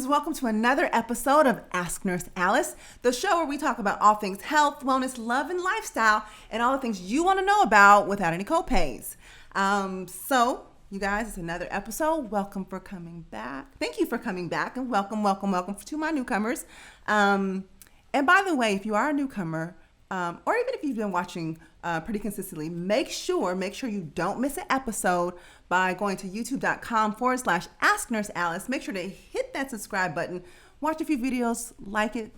Welcome to another episode of Ask Nurse Alice, the show where we talk about all things health, wellness, love, and lifestyle, and all the things you want to know about without any co-pays. So, you guys, it's another episode. Welcome for coming back. Thank you for coming back, and welcome to my newcomers. And by the way, if you are a newcomer, or even if you've been watching pretty consistently, make sure you don't miss an episode by going to youtube.com/AskNurseAlice. Make sure to hit that subscribe button, watch a few videos, like it,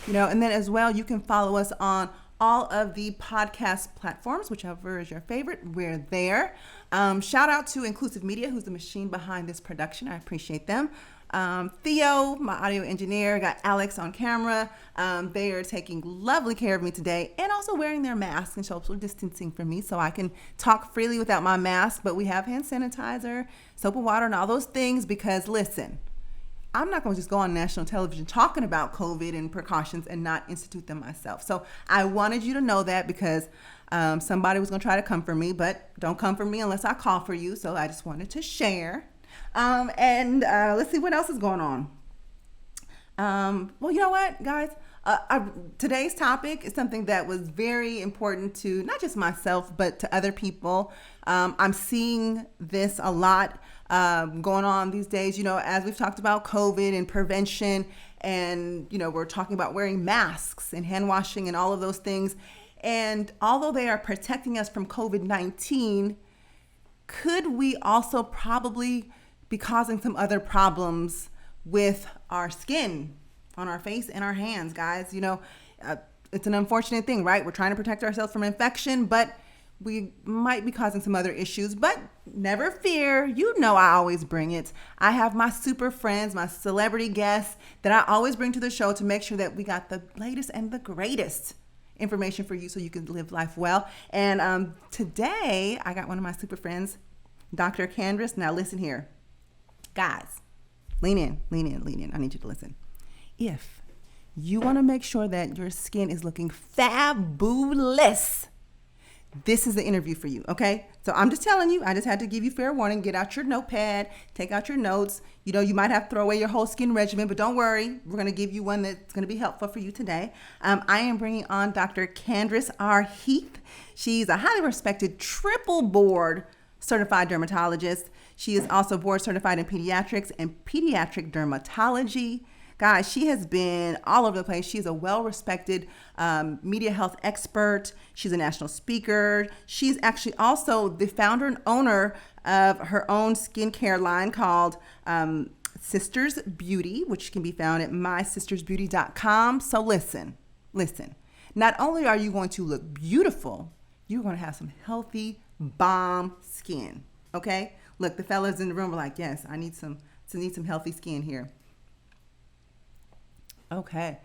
and then as well, you can follow us on all of the podcast platforms, whichever is your favorite. We're there. Shout out to Inclusive Media, who's the machine behind this production. I appreciate them. Theo, my audio engineer, got Alex on camera. They are taking lovely care of me today and also wearing their masks and social distancing from me so I can talk freely without my mask. But we have hand sanitizer, soap and water, and all those things because, listen, I'm not going to just go on national television talking about COVID and precautions and not institute them myself. So I wanted you to know that because somebody was going to try to come for me, but don't come for me unless I call for you. So I just wanted to share. Let's see what else is going on. Well, you know what, guys? Today's topic is something that was very important to not just myself, but to other people. I'm seeing this a lot going on these days, as we've talked about COVID and prevention, and, we're talking about wearing masks and hand washing and all of those things. And although they are protecting us from COVID-19, could we also probably be causing some other problems with our skin, on our face and our hands, guys? It's an unfortunate thing, right? We're trying to protect ourselves from infection, but we might be causing some other issues. But never fear, I always bring it. I have my super friends, my celebrity guests that I always bring to the show to make sure that we got the latest and the greatest information for you so you can live life well. And today I got one of my super friends, Dr. Candrice. Now listen here. Guys, lean in. I need you to listen. If you want to make sure that your skin is looking fabulous, this is the interview for you, okay? So I'm just telling you, I just had to give you fair warning. Get out your notepad, take out your notes. You might have to throw away your whole skin regimen, but don't worry. We're going to give you one that's going to be helpful for you today. I am bringing on Dr. Candrice R. Heath. She's a highly respected triple board certified dermatologist. She is also board certified in pediatrics and pediatric dermatology. Guys, she has been all over the place. She's a well-respected media health expert. She's a national speaker. She's actually also the founder and owner of her own skincare line called Sisters Beauty, which can be found at mysistersbeauty.com. So listen. Not only are you going to look beautiful, you're going to have some healthy, bomb skin, okay? Look, the fellas in the room were like, yes, I need some healthy skin here. Okay.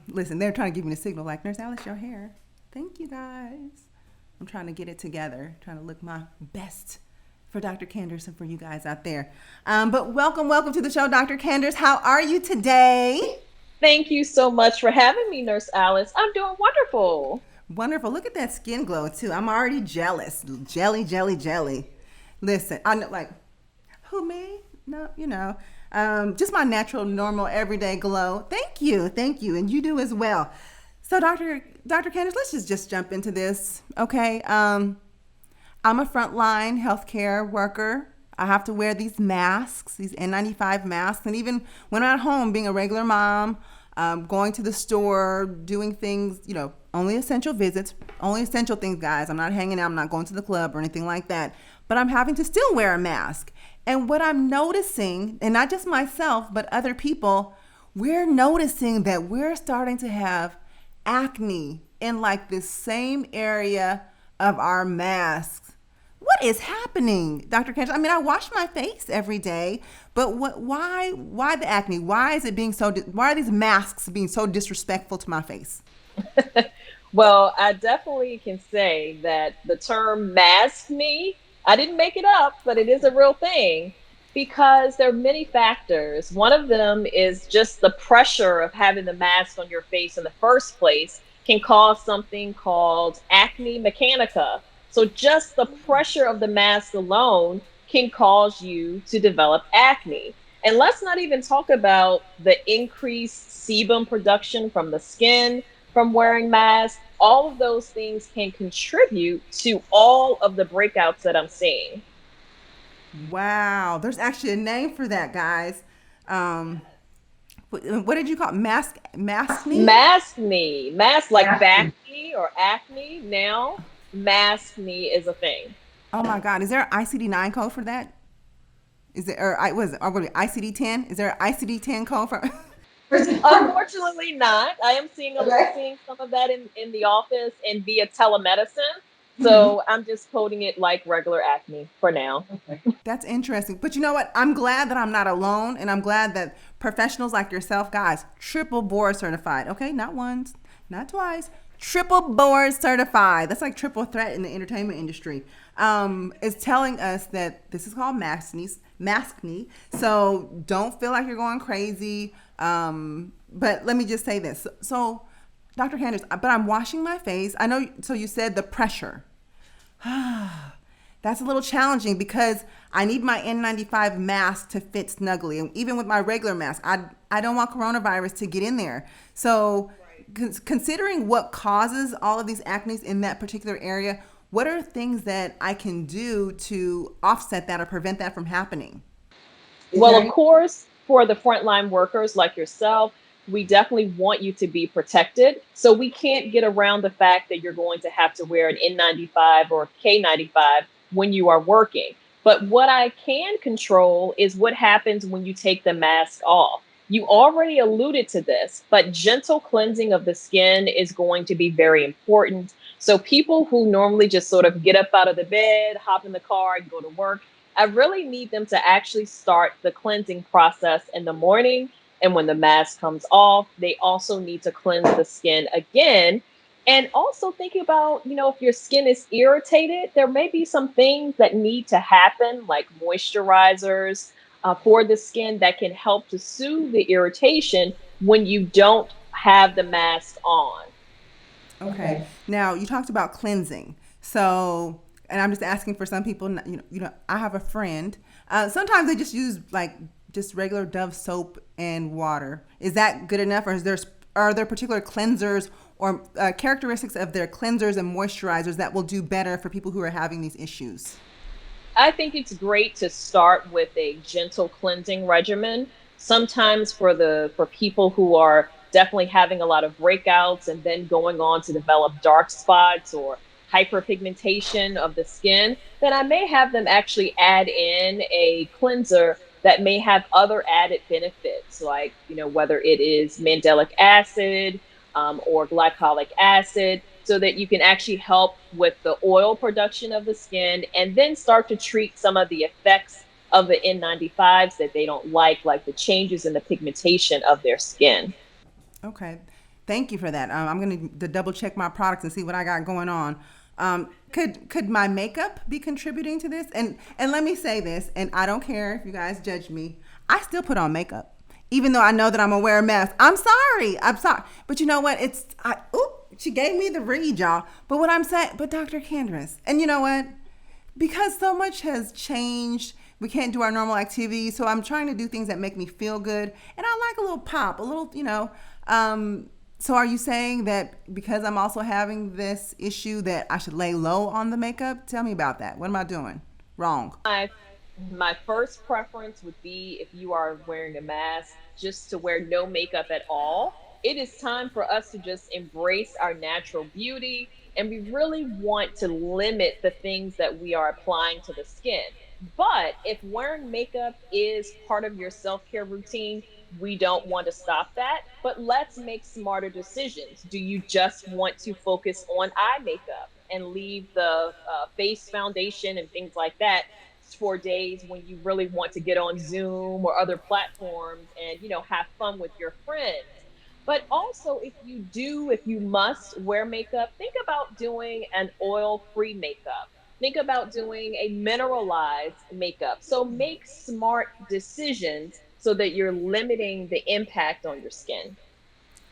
Listen, they're trying to give me the signal like, Nurse Alice, your hair. Thank you, guys. I'm trying to get it together, trying to look my best for Dr. Candrice and for you guys out there. But welcome to the show, Dr. Candrice. How are you today? Thank you so much for having me, Nurse Alice. I'm doing wonderful. Wonderful. Look at that skin glow, too. I'm already jealous. Jelly. Listen, I know, like, who, me? No, just my natural, normal, everyday glow. Thank you. And you do as well. So Dr. Candrice, let's just jump into this, okay? I'm a frontline healthcare worker. I have to wear these masks, these N95 masks. And even when I'm at home, being a regular mom, going to the store, doing things, only essential visits, only essential things, guys. I'm not hanging out. I'm not going to the club or anything like that. But I'm having to still wear a mask. And what I'm noticing, and not just myself, but other people, we're noticing that we're starting to have acne in like this same area of our masks. What is happening, Dr. Candrice? I mean, I wash my face every day, but why the acne? Why are these masks being so disrespectful to my face? Well, I definitely can say that the term mask me, I didn't make it up, but it is a real thing. Because there are many factors. One of them is just the pressure of having the mask on your face in the first place can cause something called acne mechanica. So, just the pressure of the mask alone can cause you to develop acne. And let's not even talk about the increased sebum production from the skin from wearing masks. All of those things can contribute to all of the breakouts that I'm seeing. Wow, there's actually a name for that, guys. Um, what did you call it? Mask me? Mask me, mask like bacne or acne. Now, mask me is a thing. Oh my God, is there an ICD-9 code for that? Is it or I was it or what ICD-10? Is there an ICD-10 code for? Unfortunately, not. I am seeing some of that in the office and via telemedicine. So I'm just coding it like regular acne for now. That's interesting. But you know what? I'm glad that I'm not alone, and I'm glad that professionals like yourself, guys, triple board certified. Okay, not once, not twice, triple board certified. That's like triple threat in the entertainment industry. Is telling us that this is called maskne. So don't feel like you're going crazy. But let me just say this. So, Dr. Candace, but I'm washing my face. I know. So you said the pressure. That's a little challenging because I need my N95 mask to fit snugly. And even with my regular mask, I don't want coronavirus to get in there. So, considering what causes all of these acnes in that particular area, what are things that I can do to offset that or prevent that from happening? Well, of course, for the frontline workers like yourself, we definitely want you to be protected. So we can't get around the fact that you're going to have to wear an N95 or K95 when you are working. But what I can control is what happens when you take the mask off. You already alluded to this, but gentle cleansing of the skin is going to be very important. So people who normally just sort of get up out of the bed, hop in the car, and go to work, I really need them to actually start the cleansing process in the morning. And when the mask comes off, they also need to cleanse the skin again. And also think about, if your skin is irritated, there may be some things that need to happen, like moisturizers for the skin that can help to soothe the irritation when you don't have the mask on. Okay. Now you talked about cleansing. So, and I'm just asking for some people. I have a friend. Sometimes they just use like just regular Dove soap and water. Is that good enough, or are there particular cleansers or characteristics of their cleansers and moisturizers that will do better for people who are having these issues? I think it's great to start with a gentle cleansing regimen. Sometimes for people who are definitely having a lot of breakouts and then going on to develop dark spots or hyperpigmentation of the skin, then I may have them actually add in a cleanser that may have other added benefits, like whether it is mandelic acid or glycolic acid, so that you can actually help with the oil production of the skin and then start to treat some of the effects of the N95s that they don't like the changes in the pigmentation of their skin. Okay. Thank you for that. I'm going to double check my products and see what I got going on. Could my makeup be contributing to this? And let me say this, and I don't care if you guys judge me. I still put on makeup, even though I know that I'm gonna wear a mask. I'm sorry. I'm sorry. But you know what? She gave me the read, y'all. But what I'm saying, but Dr. Candrice, and you know what? Because so much has changed, we can't do our normal activities. So I'm trying to do things that make me feel good, and I like a little pop, a little, so are you saying that because I'm also having this issue that I should lay low on the makeup? Tell me about that. What am I doing wrong? My first preference would be, if you are wearing a mask, just to wear no makeup at all. It is time for us to just embrace our natural beauty, and we really want to limit the things that we are applying to the skin. But if wearing makeup is part of your self-care routine, we don't want to stop that, but let's make smarter decisions. Do you just want to focus on eye makeup and leave the face foundation and things like that for days when you really want to get on Zoom or other platforms and have fun with your friends? But also, if you must wear makeup, think about doing an oil-free makeup. Think about doing a mineralized makeup. So make smart decisions so that you're limiting the impact on your skin.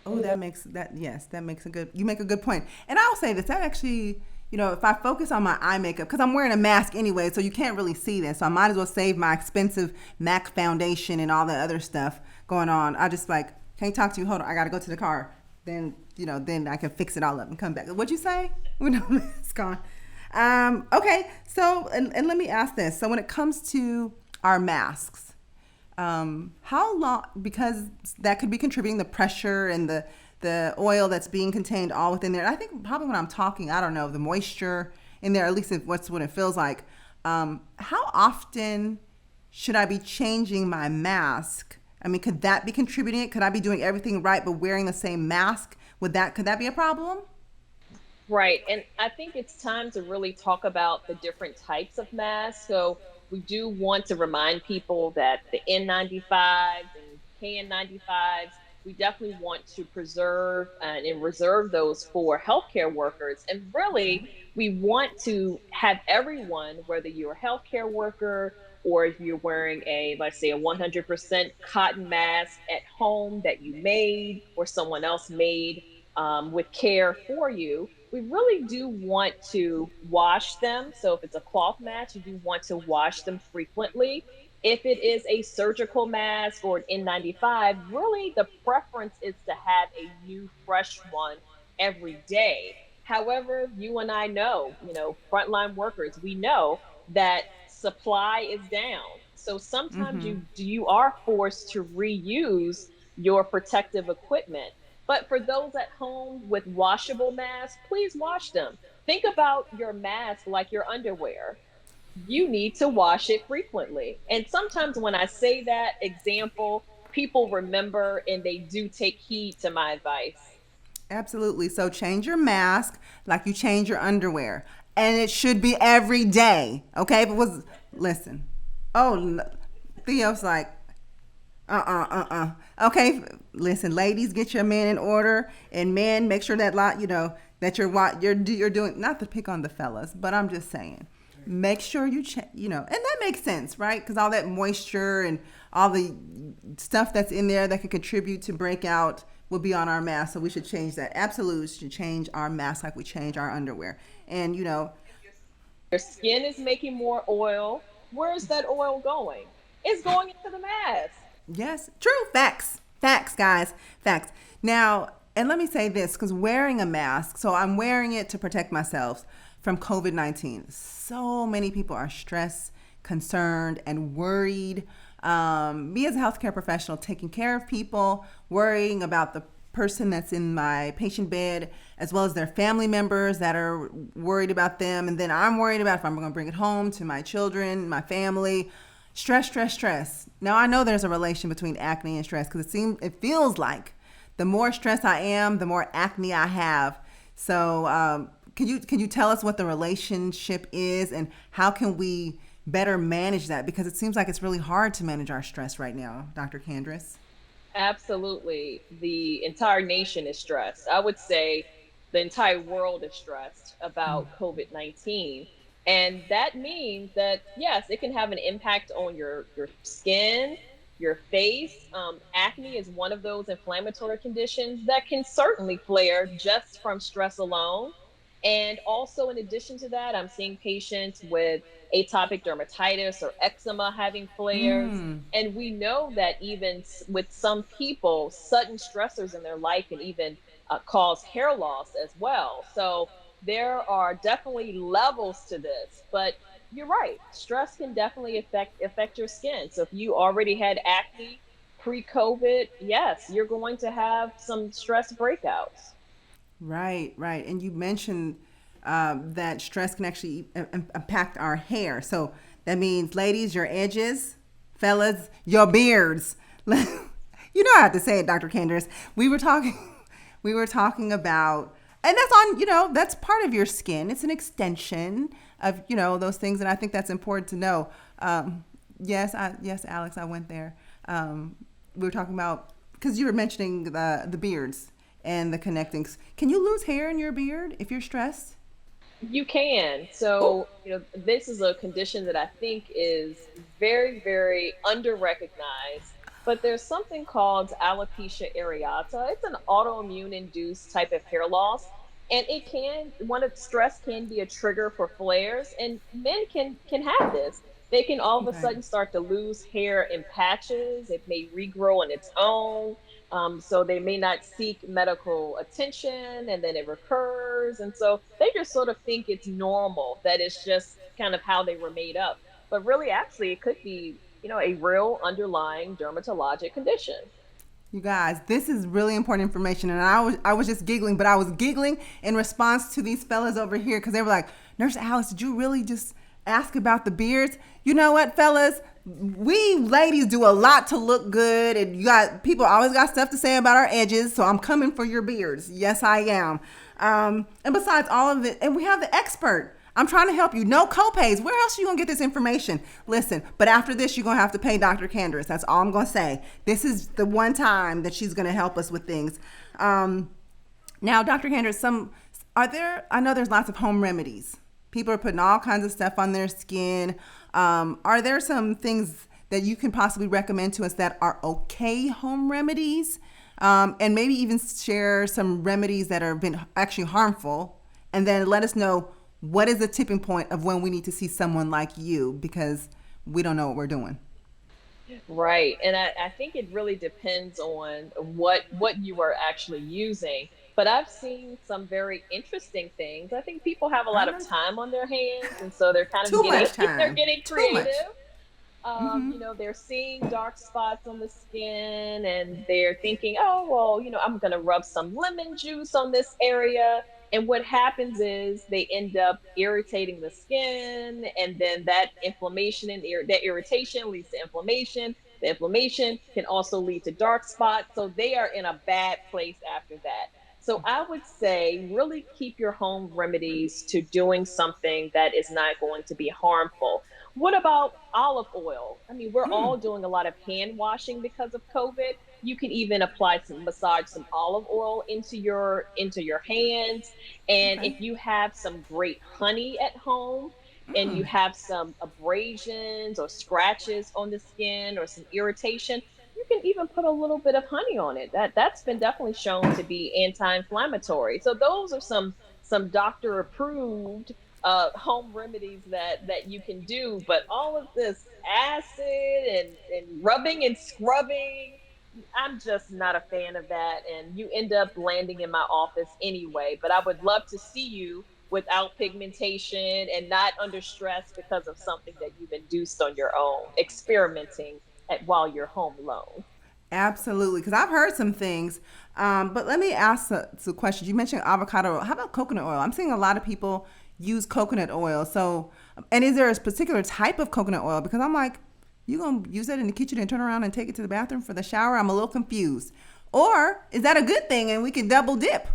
Oh, that makes that yes, that makes a good. You make a good point. And I'll say this. That actually, if I focus on my eye makeup, because I'm wearing a mask anyway, so you can't really see this. So I might as well save my expensive MAC foundation and all the other stuff going on. I just like can't talk to you. Hold on, I gotta go to the car. Then then I can fix it all up and come back. What'd you say? With no mask on. Okay, so and let me ask this. So when it comes to our masks, how long, because that could be contributing the pressure and the oil that's being contained all within there. And I think probably when I'm talking, I don't know, the moisture in there, at least if what's what it feels like. How often should I be changing my mask? I mean, could that be contributing it? Could I be doing everything right but wearing the same mask? Could that be a problem? Right. And I think it's time to really talk about the different types of masks. So we do want to remind people that the N95s and KN95s, we definitely want to preserve and reserve those for healthcare workers. And really, we want to have everyone, whether you're a healthcare worker or if you're wearing let's say, a 100% cotton mask at home that you made or someone else made with care for you, we really do want to wash them. So if it's a cloth mask, you do want to wash them frequently. If it is a surgical mask or an N95, really the preference is to have a new, fresh one every day. However, you and I know, frontline workers, we know that supply is down. So sometimes you are forced to reuse your protective equipment. But for those at home with washable masks, please wash them. Think about your mask like your underwear. You need to wash it frequently. And sometimes when I say that example, people remember and they do take heed to my advice. Absolutely. So change your mask like you change your underwear. And it should be every day. Okay? If it was, listen. Oh, Theo's like, Okay, listen, ladies, get your man in order, and men, make sure that that you're doing, not to pick on the fellas, but I'm just saying, make sure and that makes sense, right? Because all that moisture and all the stuff that's in there that could contribute to breakout will be on our mask, so we should change that. Absolutely, we should change our mask like we change our underwear, and Your skin is making more oil. Where's that oil going? It's going into the mask. yes, true. Facts. Facts, guys. Facts. Now, and let me say this, because wearing a mask, so I'm wearing it to protect myself from COVID-19. So many people are stressed, concerned, and worried. Me as a healthcare professional, taking care of people, worrying about the person that's in my patient bed, as well as their family members that are worried about them. And then I'm worried about if I'm going to bring it home to my children, my family. Stress, stress, stress. Now I know there's a relation between acne and stress because it feels like the more stressed I am, the more acne I have. So can you tell us what the relationship is and how can we better manage that? Because it seems like it's really hard to manage our stress right now, Dr. Candrice. Absolutely. The entire nation is stressed. I would say the entire world is stressed about COVID-19. And that means that, yes, it can have an impact on your skin, your face. Acne is one of those inflammatory conditions that can certainly flare just from stress alone. And also, in addition to that, I'm seeing patients with atopic dermatitis or eczema having flares. Mm. And we know that even with some people, sudden stressors in their life can even cause hair loss as well. So there are definitely levels to this, but you're right. Stress can definitely affect your skin. So if you already had acne pre-COVID, yes, you're going to have some stress breakouts. Right, right. And you mentioned that stress can actually impact our hair. So that means, ladies, your edges, fellas, your beards. I have to say it, Dr. Kenders. We were talking, we were talking about, and that's on, that's part of your skin. It's an extension of, those things. And I think that's important to know. Yes, Alex, I went there. We were talking about, because you were mentioning the beards and the connectings. Can you lose hair in your beard if you're stressed? You can. Oh, So, this is a condition that I think is very, very under-recognized, but there's something called alopecia areata. It's an autoimmune induced type of hair loss, and one of stress can be a trigger for flares, and men can have this. They can all of a okay. sudden start to lose hair in patches. It may regrow on its own. So they may not seek medical attention and then it recurs. And so they just sort of think it's normal, that it's just kind of how they were made up. But really, actually, it could be, a real underlying dermatologic condition. You guys, this is really important information, and I was just giggling, but I was giggling in response to these fellas over here because they were like, "Nurse Alice, did you really just ask about the beards?" You know what, fellas? We ladies do a lot to look good, and you got people always got stuff to say about our edges. So I'm coming for your beards. Yes, I am. And besides all of it, and we have the expert. I'm trying to help you. No copays. Where else are you gonna get this information? Listen, but after this, you're gonna have to pay Dr. Candrice. That's all I'm gonna say. This is the one time that she's gonna help us with things. Now, Dr. Candrice, I know there's lots of home remedies. People are putting all kinds of stuff on their skin. Are there some things that you can possibly recommend to us that are okay home remedies? And maybe even share some remedies that have been actually harmful, and then let us know what is the tipping point of when we need to see someone like you because we don't know what we're doing. Right. And I think it really depends on what you are actually using. But I've seen some very interesting things. I think people have a I lot of know. time on their hands, and so they're kind of Too getting much they're time. getting Too much. creative. They're seeing dark spots on the skin and they're thinking, oh, well, I'm going to rub some lemon juice on this area. And what happens is they end up irritating the skin, and then that inflammation and that irritation leads to inflammation. The inflammation can also lead to dark spots. So they are in a bad place after that. So I would say really keep your home remedies to doing something that is not going to be harmful. What about olive oil? I mean, we're Hmm. all doing a lot of hand washing because of COVID. You can even apply massage some olive oil into your hands. And Okay. if you have some great honey at home and you have some abrasions or scratches on the skin or some irritation, you can even put a little bit of honey on it. That's been definitely shown to be anti-inflammatory. So those are some doctor approved home remedies that you can do. But all of this acid and rubbing and scrubbing, I'm just not a fan of that. And you end up landing in my office anyway. But I would love to see you without pigmentation and not under stress because of something that you've induced on your own, experimenting while you're home alone. Absolutely, because I've heard some things. But let me ask some questions. You mentioned avocado oil. How about coconut oil? I'm seeing a lot of people use coconut oil. So, and is there a particular type of coconut oil? Because I'm like, you gonna use that in the kitchen and turn around and take it to the bathroom for the shower? I'm a little confused. Or is that a good thing and we can double dip?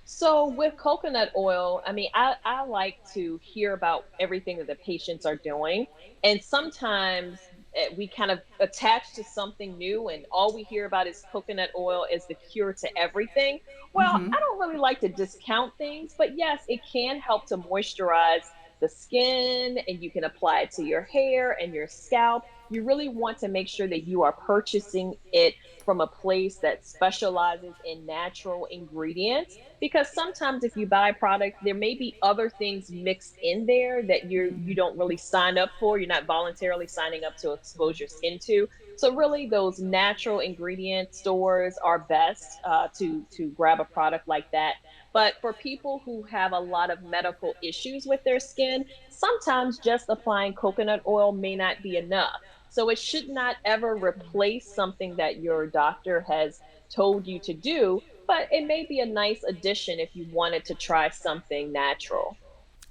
So with coconut oil, I mean, I like to hear about everything that the patients are doing. And sometimes we kind of attach to something new, and all we hear about is coconut oil as the cure to everything. Well, I don't really like to discount things, but yes, it can help to moisturize the skin, and you can apply it to your hair and your scalp. You really want to make sure that you are purchasing it from a place that specializes in natural ingredients, because sometimes if you buy a product, there may be other things mixed in there that you don't really sign up for. You're not voluntarily signing up to expose your skin to. So really, those natural ingredient stores are best to grab a product like that. But for people who have a lot of medical issues with their skin, sometimes just applying coconut oil may not be enough. So it should not ever replace something that your doctor has told you to do, but it may be a nice addition if you wanted to try something natural.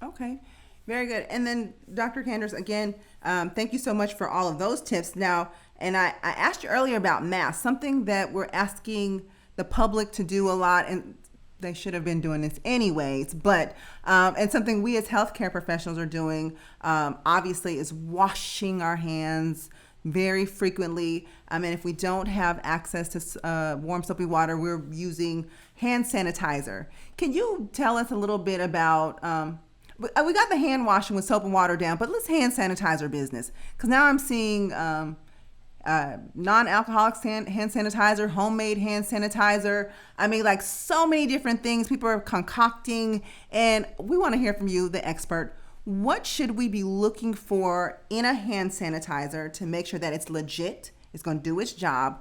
Okay, very good. And then, Dr. Canders, again, thank you so much for all of those tips. Now, and I asked you earlier about masks, something that we're asking the public to do a lot, and they should have been doing this anyways, but, and something we as healthcare professionals are doing, obviously, is washing our hands, very frequently. And if we don't have access to warm soapy water, we're using hand sanitizer. Can you tell us a little bit about? We got the hand washing with soap and water down, but let's hand sanitizer business, because now I'm seeing non-alcoholic hand sanitizer, homemade hand sanitizer. I mean, like so many different things people are concocting, and we want to hear from you, the expert. What should we be looking for in a hand sanitizer to make sure that it's legit, it's going to do its job,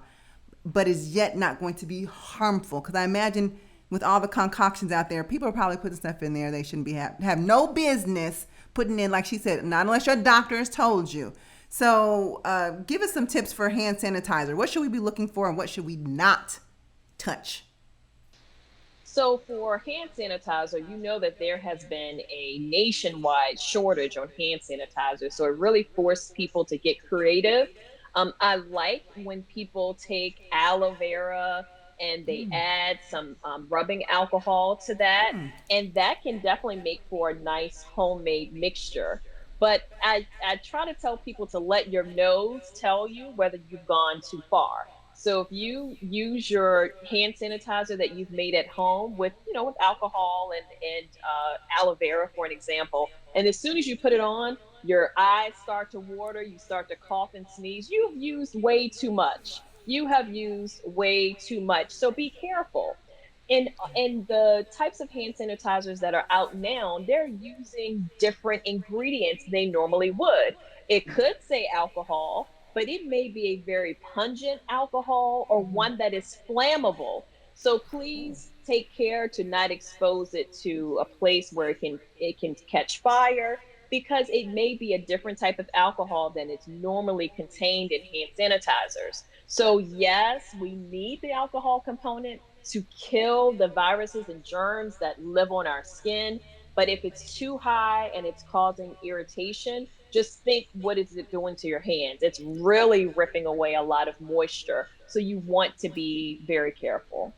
but is yet not going to be harmful? Because I imagine with all the concoctions out there, people are probably putting stuff in there they shouldn't be have no business putting in, like she said, not unless your doctor has told you. So give us some tips for hand sanitizer. What should we be looking for and what should we not touch? So for hand sanitizer, you know that there has been a nationwide shortage on hand sanitizer. So it really forced people to get creative. I like when people take aloe vera and they add some rubbing alcohol to that, and that can definitely make for a nice homemade mixture. But I try to tell people to let your nose tell you whether you've gone too far. So if you use your hand sanitizer that you've made at home with, with alcohol and aloe vera, for an example, and as soon as you put it on, your eyes start to water, you start to cough and sneeze, you've used way too much. You have used way too much. So be careful. And the types of hand sanitizers that are out now, they're using different ingredients they normally would. It could say alcohol, but it may be a very pungent alcohol or one that is flammable. So please take care to not expose it to a place where it can catch fire, because it may be a different type of alcohol than it's normally contained in hand sanitizers. So yes, we need the alcohol component to kill the viruses and germs that live on our skin. But if it's too high and it's causing irritation, just think, what is it doing to your hands? It's really ripping away a lot of moisture. So you want to be very careful.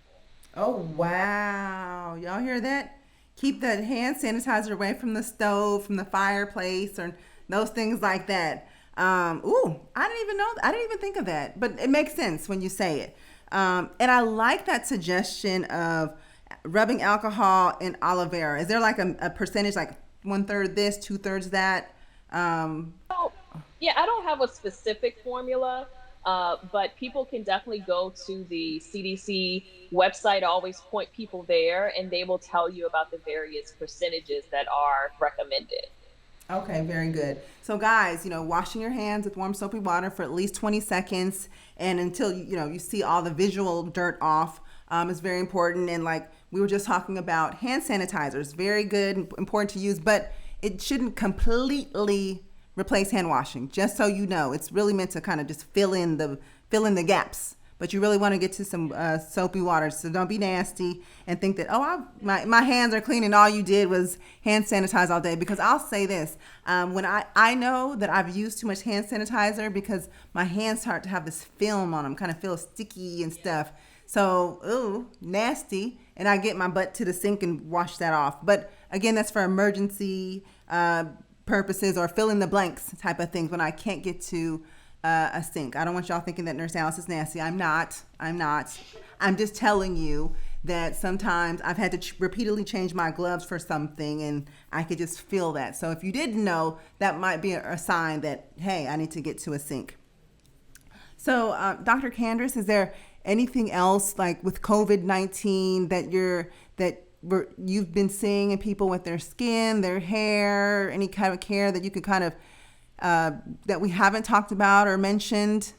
Oh, wow. Y'all hear that? Keep the hand sanitizer away from the stove, from the fireplace, or those things like that. Ooh, I didn't even know. I didn't even think of that, but it makes sense when you say it. And I like that suggestion of rubbing alcohol in aloe vera. Is there like a percentage, like one third this, two thirds that? Um, So, yeah, I don't have a specific formula, but people can definitely go to the CDC website. I always point people there, and they will tell you about the various percentages that are recommended. Okay, very good. So, guys, washing your hands with warm soapy water for at least 20 seconds, and until you see all the visual dirt off, is very important. And like we were just talking about, hand sanitizers, very good and important to use, but it shouldn't completely replace hand washing. Just so you know, it's really meant to kind of just fill in the gaps. But you really want to get to some soapy water, so don't be nasty and think that, oh, my hands are clean and all you did was hand sanitize all day. Because I'll say this, when I know that I've used too much hand sanitizer because my hands start to have this film on them, kind of feel sticky and stuff. So, ooh, nasty. And I get my butt to the sink and wash that off. But again, that's for emergency purposes or fill in the blanks type of things when I can't get to a sink. I don't want y'all thinking that Nurse Alice is nasty. I'm not. I'm just telling you that sometimes I've had to repeatedly change my gloves for something and I could just feel that. So if you didn't know, that might be a sign that, hey, I need to get to a sink. So, Dr. Candrice, is there anything else like with COVID-19 you've been seeing in people with their skin, their hair, any kind of care that you could kind of that we haven't talked about or mentioned?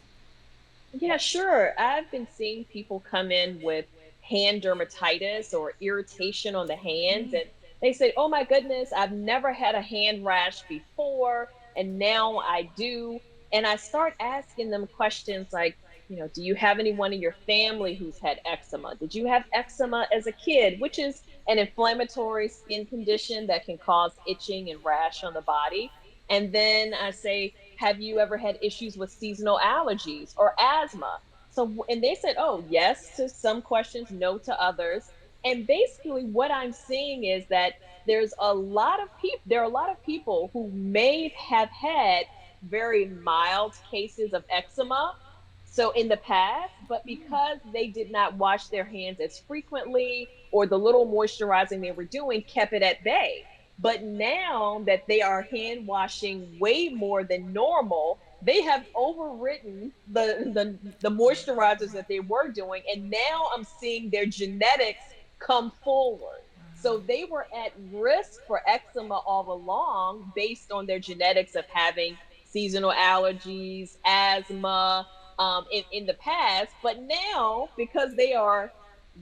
Yeah, sure. I've been seeing people come in with hand dermatitis or irritation on the hands, and they say, "Oh my goodness, I've never had a hand rash before, and now I do." And I start asking them questions like, do you have anyone in your family who's had eczema? Did you have eczema as a kid, which is an inflammatory skin condition that can cause itching and rash on the body? And then I say, have you ever had issues with seasonal allergies or asthma? So, and they said, oh, yes to some questions, no to others. And basically, what I'm seeing is that there are a lot of people who may have had very mild cases of eczema. So in the past, but because they did not wash their hands as frequently, or the little moisturizing they were doing kept it at bay. But now that they are hand washing way more than normal, they have overwritten the moisturizers that they were doing, and now I'm seeing their genetics come forward. So they were at risk for eczema all along based on their genetics of having seasonal allergies, asthma, in the past. But now, because they are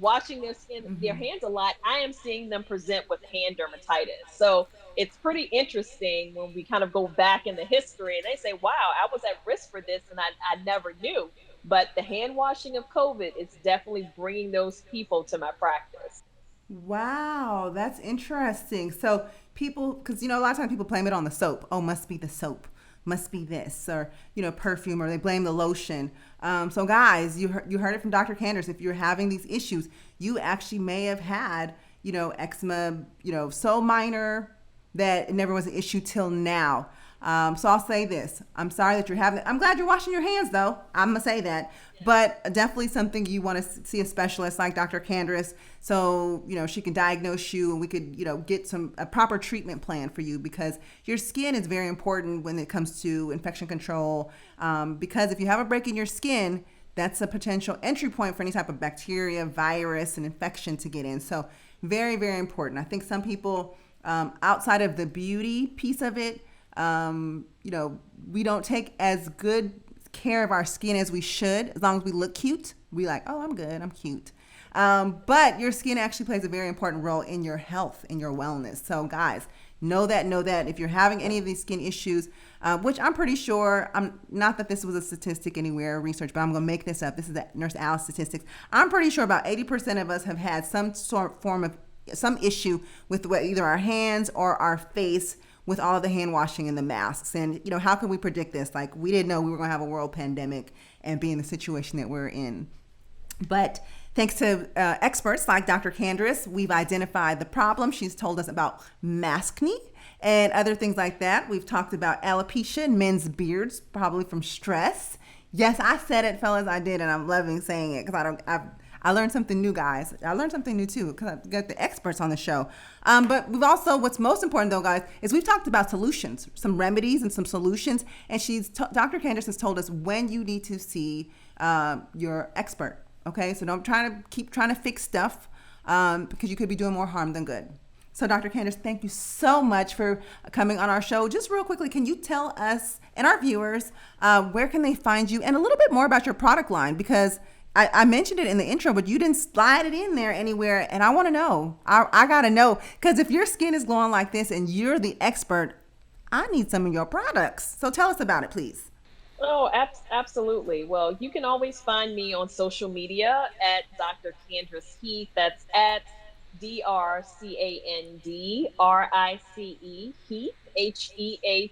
washing their hands a lot, I am seeing them present with hand dermatitis. So it's pretty interesting when we kind of go back in the history and they say, wow, I was at risk for this and I never knew. But the hand washing of COVID is definitely bringing those people to my practice. Wow, that's interesting. So people, because a lot of times people blame it on the soap. Oh, must be the soap, must be this, or perfume, or they blame the lotion. So guys, you heard it from Dr. Candrice. If you're having these issues, you actually may have had eczema, so minor that it never was an issue till now. So I'll say this. I'm sorry that you're having it. I'm glad you're washing your hands, though. I'm going to say that. But definitely something you want to see a specialist like Dr. Candrice, so, she can diagnose you and we could, get a proper treatment plan for you, because your skin is very important when it comes to infection control. Because if you have a break in your skin, that's a potential entry point for any type of bacteria, virus, and infection to get in. So very, very important. I think some people, outside of the beauty piece of it, we don't take as good care of our skin as we should. As long as we look cute, we like, oh, I'm good, I'm cute. But your skin actually plays a very important role in your health, in your wellness. So guys, know that if you're having any of these skin issues, which I'm pretty sure, I'm not that this was a statistic anywhere or research, but I'm going to make this up. This is the Nurse Alice statistics. I'm pretty sure about 80% of us have had some some issue with either our hands or our face, with all of the hand washing and the masks. And, how can we predict this? Like, we didn't know we were going to have a world pandemic and be in the situation that we're in. But thanks to experts like Dr. Candrice, we've identified the problem. She's told us about maskne and other things like that. We've talked about alopecia and men's beards, probably from stress. Yes, I said it, fellas, I did, and I'm loving saying it because I learned something new, guys. I learned something new too because I've got the experts on the show. But we've also, what's most important though, guys, is we've talked about solutions, some remedies and some solutions. And Dr. Candice has told us when you need to see your expert. Okay, so don't keep trying to fix stuff because you could be doing more harm than good. So Dr. Candice, thank you so much for coming on our show. Just real quickly, can you tell us and our viewers where can they find you and a little bit more about your product line? Because I mentioned it in the intro, but you didn't slide it in there anywhere. And I want to know. I got to know. Because if your skin is glowing like this and you're the expert, I need some of your products. So tell us about it, please. Oh, absolutely. Well, you can always find me on social media at Dr. Candrice Heath. That's at DrCandrice,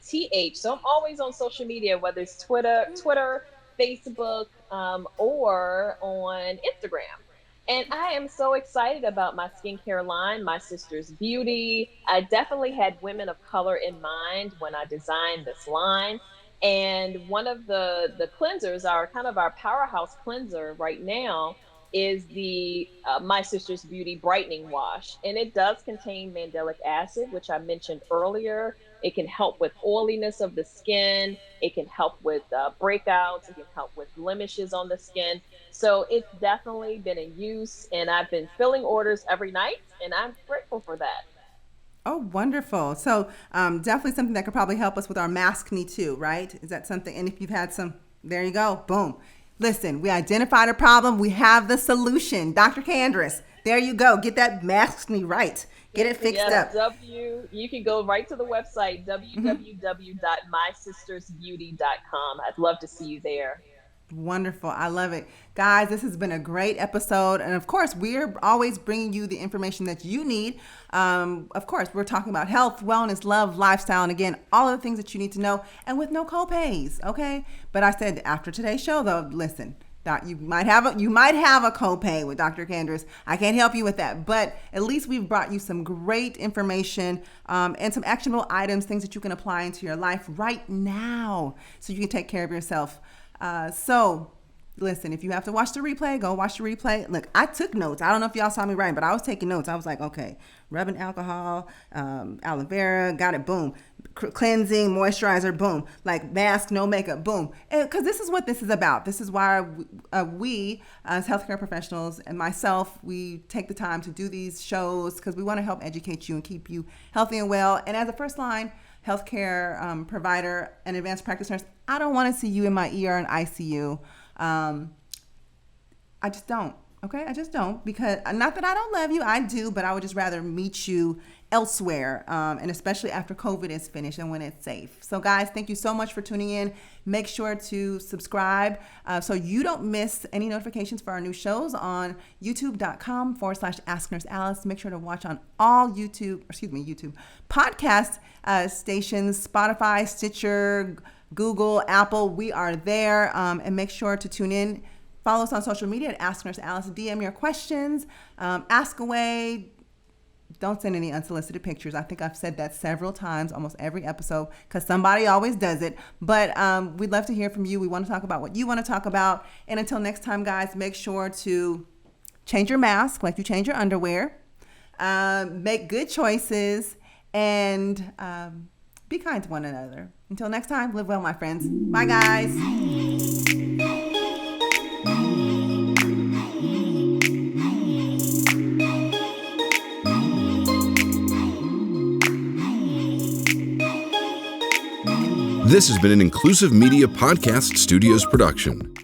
Heath. So I'm always on social media, whether it's Twitter, Facebook, or on Instagram. And I am so excited about my skincare line, My Sister's Beauty. I definitely had women of color in mind when I designed this line. And one of the cleansers, our powerhouse cleanser right now, is the My Sister's Beauty Brightening Wash. And it does contain mandelic acid, which I mentioned earlier. It can help with oiliness of the skin. It can help with breakouts. It can help with blemishes on the skin. So it's definitely been in use, and I've been filling orders every night, and I'm grateful for that. Oh, wonderful. So definitely something that could probably help us with our maskne too, right? Is that something? And if you've had some, there you go. Boom. Listen, we identified a problem. We have the solution. Dr. Candrice, there you go. Get that maskne right. Get it fixed up. You can go right to the website, www.mysistersbeauty.com. I'd love to see you there. Wonderful. I love it. Guys, this has been a great episode. And of course, we're always bringing you the information that you need. Of course, we're talking about health, wellness, love, lifestyle, and again, all of the things that you need to know and with no copays. Okay. But I said after today's show, though, listen, You might have a copay with Dr. Candrice. I can't help you with that, but at least we've brought you some great information and some actionable items, things that you can apply into your life right now, so you can take care of yourself. So listen, if you have to watch the replay, go watch the replay. Look, I took notes. I don't know if y'all saw me writing, but I was taking notes. I was like, okay, rubbing alcohol, aloe vera, got it, boom. Cleansing, moisturizer, boom. Like mask, no makeup, boom. Because this is what this is about. This is why we as healthcare professionals and myself, we take the time to do these shows, because we want to help educate you and keep you healthy and well. And as a first line healthcare provider and advanced practice nurse, I don't want to see you in my ER and ICU. I just don't. Okay, I just don't, because not that I don't love you, I do, but I would just rather meet you elsewhere, and especially after COVID is finished and when it's safe. So guys, thank you so much for tuning in. Make sure to subscribe so you don't miss any notifications for our new shows on youtube.com/Ask Nurse Alice. Make sure to watch on all YouTube podcast stations, Spotify, Stitcher, Google, Apple. We are there, and make sure to tune in. Follow us on social media at Ask Nurse Alice. DM your questions, ask away. Don't send any unsolicited pictures. I think I've said that several times, almost every episode, because somebody always does it. But we'd love to hear from you. We want to talk about what you want to talk about. And until next time, guys, make sure to change your mask like you change your underwear. Make good choices, and be kind to one another. Until next time, live well, my friends. Bye, guys. This has been an Inclusive Media Podcast Studios production.